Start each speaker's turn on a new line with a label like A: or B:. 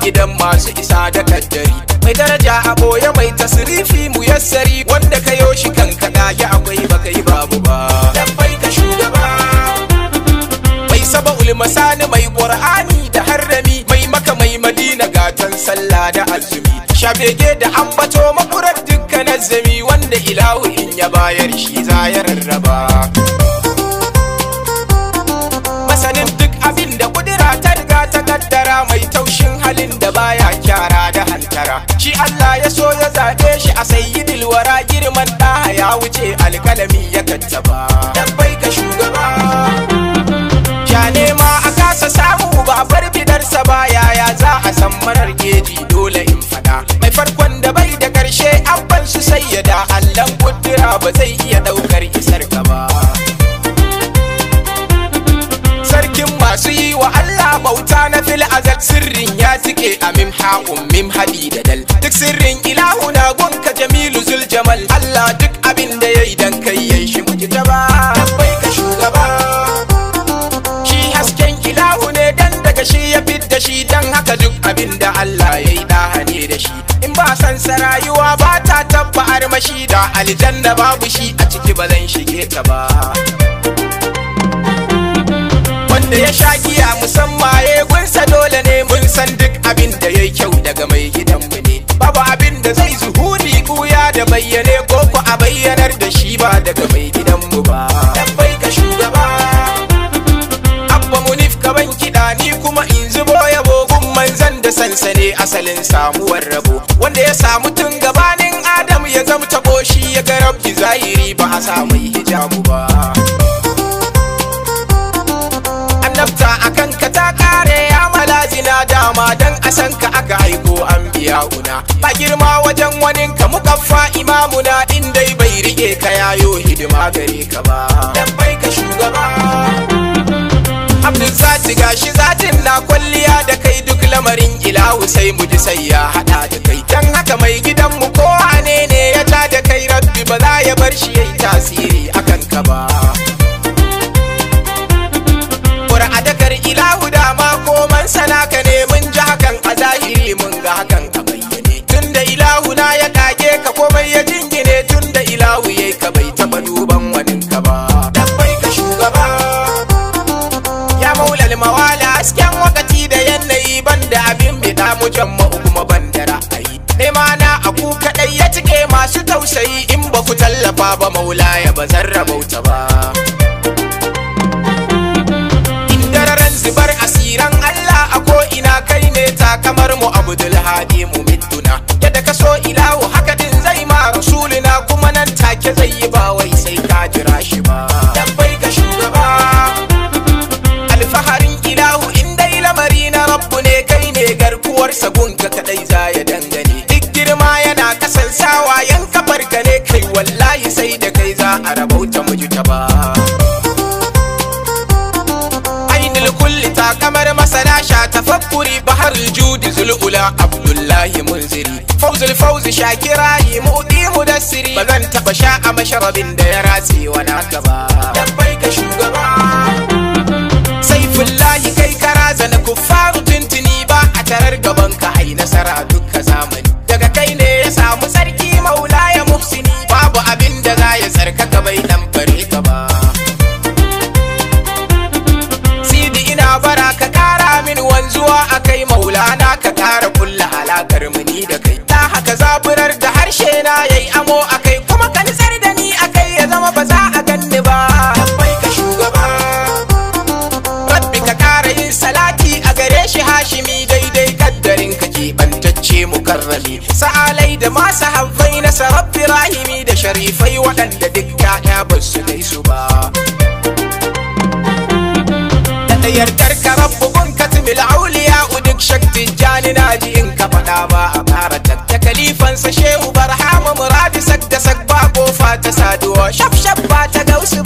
A: gidan masu isa da kaddari, mai daraja a boye mai tasrifi muyassari, wanda kayo shi kanka dage akwai baka yi babu ba. Dabbai ka shugaba mai saba'ul masani, mai qur'ani da harrami, mai maka mai madina gatan sallah da azumi, shabege da ambato makurar dukkan azumi, wanda ilahu in ya bayar shi za ya rarraba. Masanin duk abin da kudura ta riga ta kaddara, mai taushin halin da baya kyara da hantara, shi Allah ya so ya zaɓe shi a sayyidil wara, girman ɗa ya wuce alkalami ya kattaba. Dabbai ka shugaba ya nema a kasa samu ba bar bidarsa ba, yaya za a san marar geji dole in fada, mai farkon da bai da karshe abban su sayyada, Allahn kudura ba zai iya daukar isar ka ba. Sarkin masu yi wa Allah bauta na fil azal, sirrin ya tike a mim ha'un mim hadi da dal, duk sirrin ilahu na gunka jamilu zul jamal, Allah duk abin da yayi dan kai yayi shi muji ba. Dabbai ka shugaba shi ya fidda shi, dan haka duk abin da Allah ya yi daha ne da shi, in ba san sa rayuwa ba ta tabba armashi, da aljanna babu shi a ciki ba zan shige ta ba. Wanda ya sha giya musamman ya gunsa dole ne, mun san duk abin da ya yi kyau daga mai gidanmu ne, babu abin da zai zuhuri kuya da bayyane, ko ku a bayyanar da shi ba daga mai gidanmu ba. Dabbai ka shugaba abba munif ka ban kiɗa ni kuma in zubo yabo, gun manzan da sansane asalin samuwar rabo, wanda ya samu tun gabanin Adam ya zama tabo, shi ya ga rabbi zahiri ba a samu hijabu ba. Annabta akan ka ta kare ya malazina, dama dan a san ka aka aiko an biya una, ba girma wajen wanin ka mukaffa imamuna, in dai bai rike ka yayo hidima gare ka ba. Dabbai ka shugaba Abdul zati gashi zatin na kwalliya da kai, duk lamarin ilahu sai mu ji sai ya hada da kai, dan haka mai gidan mu ko ane ne ya ta da kai, rabbi ba za ya bar shi yayi tasiri akan ka ba. Qur'adakar ilahu da ma ko man sanaka ne, mun ji hakan a zahiri mun ga hakan a bayyane, tunda ilahu na ya kage ka komai ya jingine, tunda ilahu yayi ka bai taba duban wanin ka ba. Dabbai ka shugaba maulal mawala, hasken wakati da yanayi, banda abin bida mu jamma'u kuma banda ra'ayi, nema na aku kadai ya cike masu tausayi, in ba ku tallafa ba maulaya ba zan rabauta ba. In dararan zubar asiran Allah a ko ina kai ne ta kamar mu Abdul Hadi mu midduna, yadda ka so ilahu haka din zai ma rasulina, kuma nan take zai yi ba wai sai ka jira shi ba. Dabbai ka shugaba alfaharin ilahu, in dai lamari na rabbu ne, kai ne garkuwarsa gunka kadai za ya dangane, duk girma yana kasan sawa yan kafar ka ne, kai wallahi sai da kai za a rabauta muji ta ba. Ainul kulli ta kamar masana sha tafakkuri, bahar judi zul'ula Abdullahi munziri, fauzul fauzi shakirahi mu'di mudassiri, ba zan taba sha a masharabin da ya ratse wa naka ba. Dabbai ka shugaba Saifullahi kai kara zana kuffaru tuntuni, ba a tarar gaban ka ai nasara dukka zamani, daga kai ne ya samu sarki maula ya muhsini, babu abin da za ya tsarkaka bai dan bare ka ba. Sidi ina bara ka kara min wanzuwa akai maulana, ka kara kulla halakar mu ni da kai, ta haka zaburar da harshe na yayi amo akai, kuma ka nisar da ni akai ya zama ba za a ganni ba. Dabbai ka shugaba salati a gare shi hashimi, daidai kaddarin ka keɓantacce mukarrami, sa'alai da masu haffai na sarabbi rahimi, da sharifai waɗanda duk ya'ya ba su gaisu ba. Da yardar ka rabbu gun katmil auliya, duk shaktin jani naji in ka faɗa ba a ƙara ta kalifansa shehu barhama muradi sak da sak, ba kofa ta saduwa shaf shaf ba ta gausu